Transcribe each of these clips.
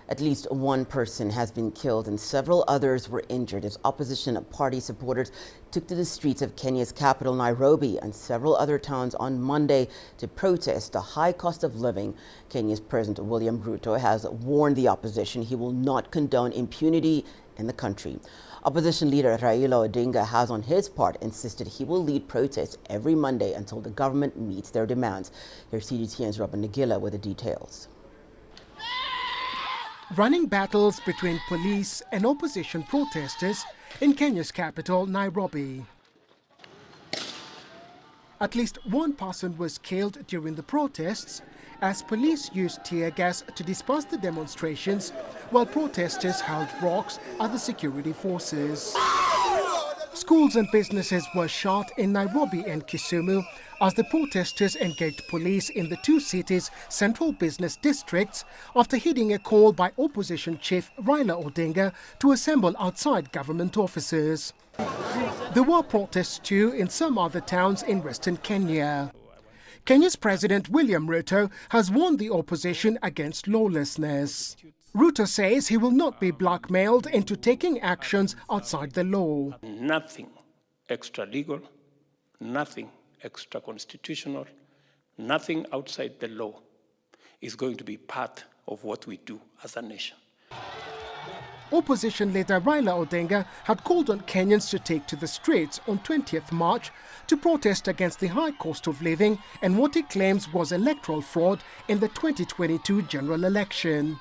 At least one person has been killed and several others were injured as opposition party supporters took to the streets of Kenya's capital, Nairobi, and several other towns on Monday to protest the high cost of living. Kenya's President William Ruto has warned the opposition he will not condone impunity in the country. Opposition leader Raila Odinga has on his part insisted he will lead protests every Monday until the government meets their demands. Here's CGTN's Robin Nagila with the details. Running battles between police and opposition protesters in Kenya's capital, Nairobi. At least one person was killed during the protests as police used tear gas to disperse the demonstrations, while protesters hurled rocks at the security forces. Schools and businesses were shut in Nairobi and Kisumu as the protesters engaged police in the two cities' central business districts after heeding a call by opposition chief Raila Odinga to assemble outside government offices. There were protests too in some other towns in western Kenya. Kenya's President William Ruto has warned the opposition against lawlessness. Ruto says he will not be blackmailed into taking actions outside the law. Nothing extra-legal, nothing extra-constitutional, nothing outside the law is going to be part of what we do as a nation. Opposition leader Raila Odinga had called on Kenyans to take to the streets on 20th March to protest against the high cost of living and what he claims was electoral fraud in the 2022 general election.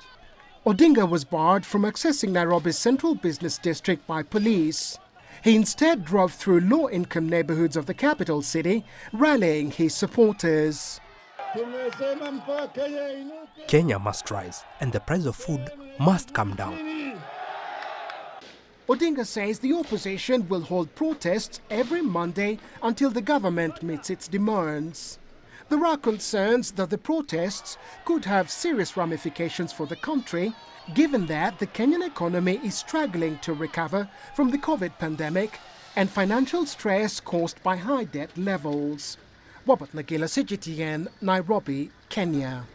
Odinga was barred from accessing Nairobi's central business district by police. He instead drove through low-income neighborhoods of the capital city, rallying his supporters. Kenya must rise and the price of food must come down. Odinga says the opposition will hold protests every Monday until the government meets its demands. There are concerns that the protests could have serious ramifications for the country, given that the Kenyan economy is struggling to recover from the COVID pandemic and financial stress caused by high debt levels. Robert Nagila, CGTN, Nairobi, Kenya.